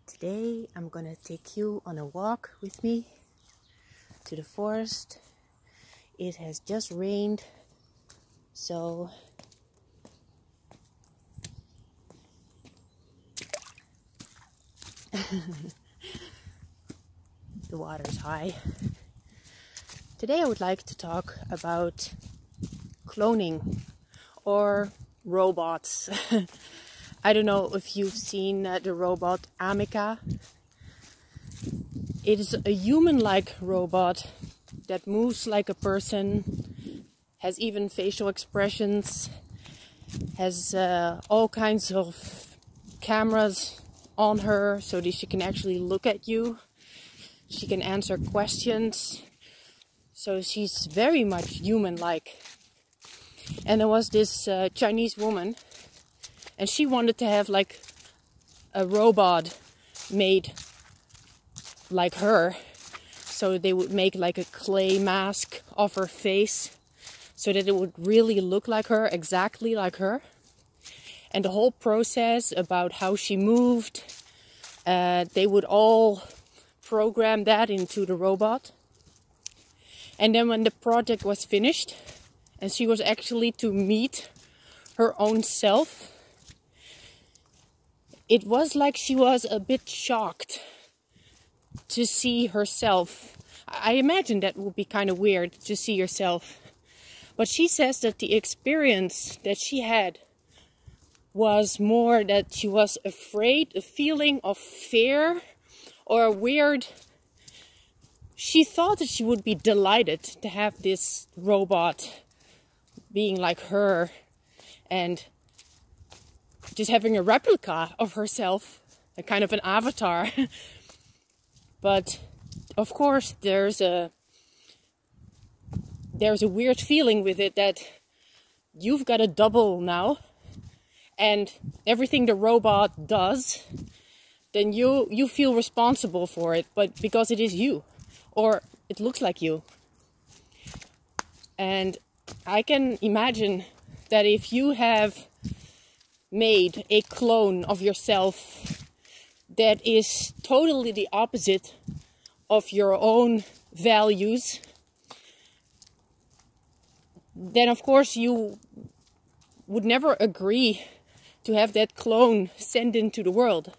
Today I'm gonna take you on a walk with me to the forest. It has just rained, so the water's high. Today I would like to talk about cloning or robots. I don't know if you've seen the robot Ameca. It is a human-like robot that moves like a person, has even facial expressions, has all kinds of cameras on her so that she can actually look at you. She can answer questions. So she's very much human-like. And there was this Chinese woman, and she wanted to have like a robot made like her. So they would make like a clay mask of her face so that it would really look like her, exactly like her. And the whole process about how she moved, they would all program that into the robot. And then when the project was finished and she was actually to meet her own self, it was like she was a bit shocked to see herself. I imagine that would be kind of weird to see yourself. But she says that the experience that she had was more that she was afraid, a feeling of fear or a weird. She thought that she would be delighted to have this robot being like her and just having a replica of herself, a kind of an avatar. But of course there's a weird feeling with it that you've got a double now, and everything the robot does, then you feel responsible for it, but because it is you, or it looks like you. And I can imagine that if you have made a clone of yourself that is totally the opposite of your own values, then of course you would never agree to have that clone sent into the world.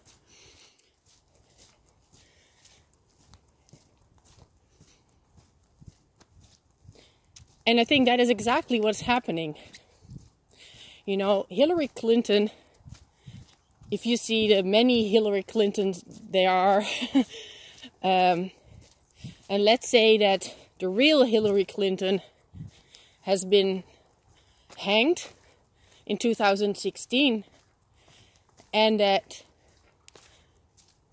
And I think that is exactly what's happening. You know, Hillary Clinton, if you see the many Hillary Clintons there are, and let's say that the real Hillary Clinton has been hanged in 2016, and that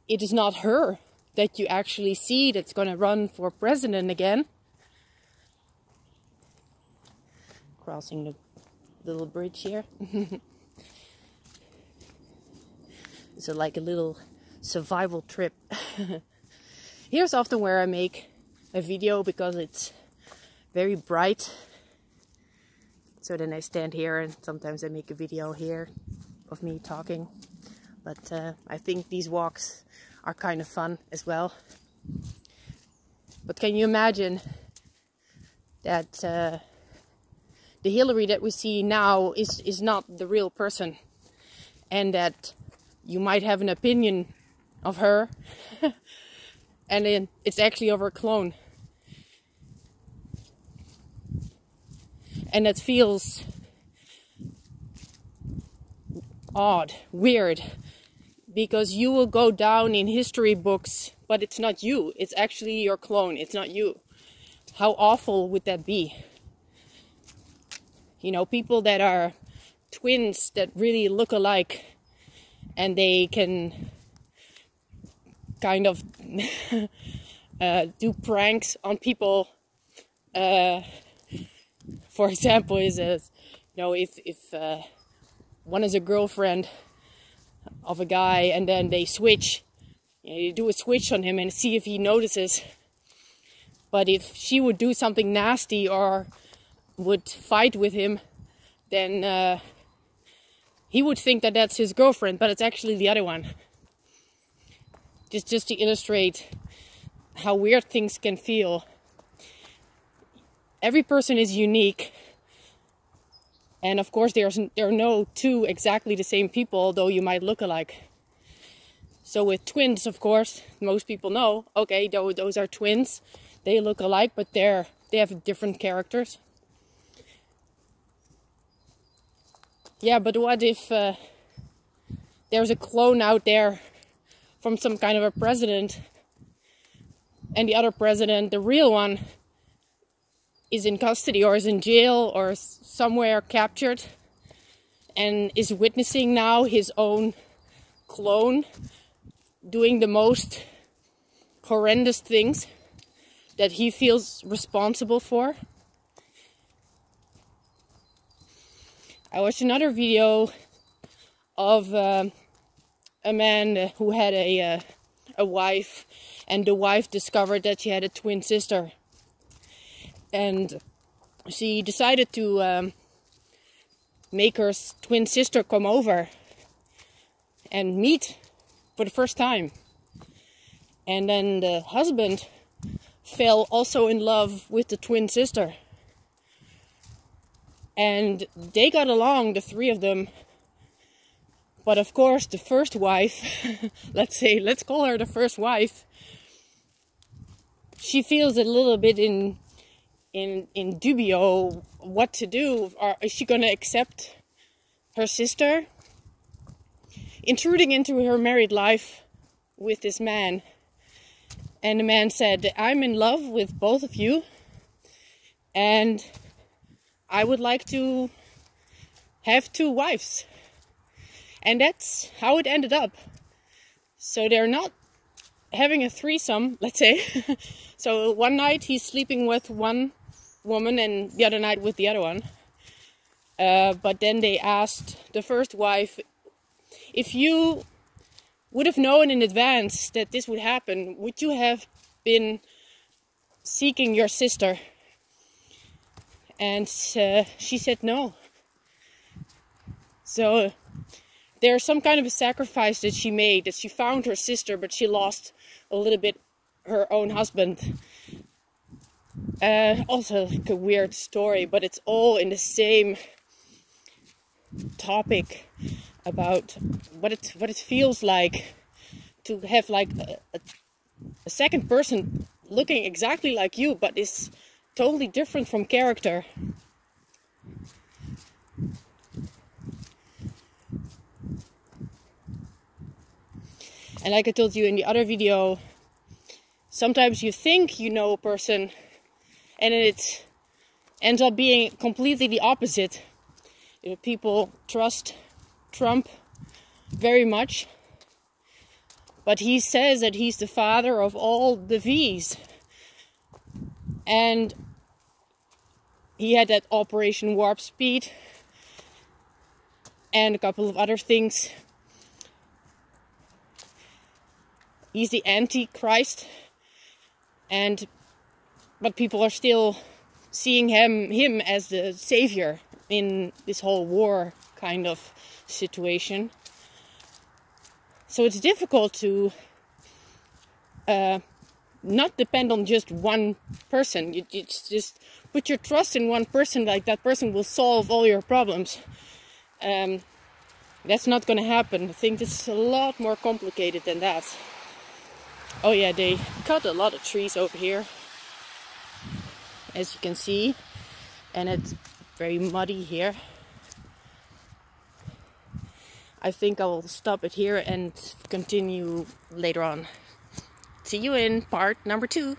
it is not her that you actually see that's going to run for president again. Crossing the little bridge here. It's like a little survival trip. Here's often where I make a video because it's very bright. So then I stand here and sometimes I make a video here of me talking. But I think these walks are kind of fun as well. But can you imagine that the Hillary that we see now is not the real person, and that you might have an opinion of her and then it's actually of her clone, and that feels odd, weird, because you will go down in history books, but it's not you, it's actually your clone, it's not you. How awful would that be? You know, people that are twins that really look alike and they can kind of do pranks on people. For example, is you know, if one is a girlfriend of a guy and then they switch, you know, you do a switch on him and see if he notices. But if she would do something nasty or would fight with him, then he would think that that's his girlfriend, but it's actually the other one. just to illustrate how weird things can feel. Every person is unique. And of course, there are no two exactly the same people, although you might look alike. So with twins, of course, most people know, okay, those are twins. They look alike, but they have different characters. Yeah, but what if there's a clone out there from some kind of a president, and the other president, the real one, is in custody or is in jail or somewhere captured and is witnessing now his own clone doing the most horrendous things that he feels responsible for. I watched another video of a man who had a wife, and the wife discovered that she had a twin sister. And she decided to make her twin sister come over and meet for the first time. And then the husband fell also in love with the twin sister. And they got along, the three of them. But of course, the first wife, let's call her the first wife, she feels a little bit in dubio what to do. Is she going to accept her sister intruding into her married life with this man? And the man said, I'm in love with both of you, and I would like to have two wives. And that's how it ended up. So they're not having a threesome, let's say. So one night he's sleeping with one woman and the other night with the other one. But then they asked the first wife, if you would have known in advance that this would happen, would you have been seeking your sister? And she said no. So there's some kind of a sacrifice that she made, that she found her sister, but she lost a little bit her own husband. Also like a weird story, but it's all in the same topic about what it feels like to have like a second person looking exactly like you, but is totally different from character. And like I told you in the other video, sometimes you think you know a person and it ends up being completely the opposite. You know, people trust Trump very much, but he says that he's the father of all the V's. And he had that Operation Warp Speed and a couple of other things. He's the Antichrist, but people are still seeing him as the savior in this whole war kind of situation. So it's difficult to not depend on just one person. You just put your trust in one person, like that person will solve all your problems. That's not going to happen. I think it's a lot more complicated than that. Oh yeah, they cut a lot of trees over here, as you can see, and it's very muddy here. I think I will stop it here and continue later on. See you in part number 2.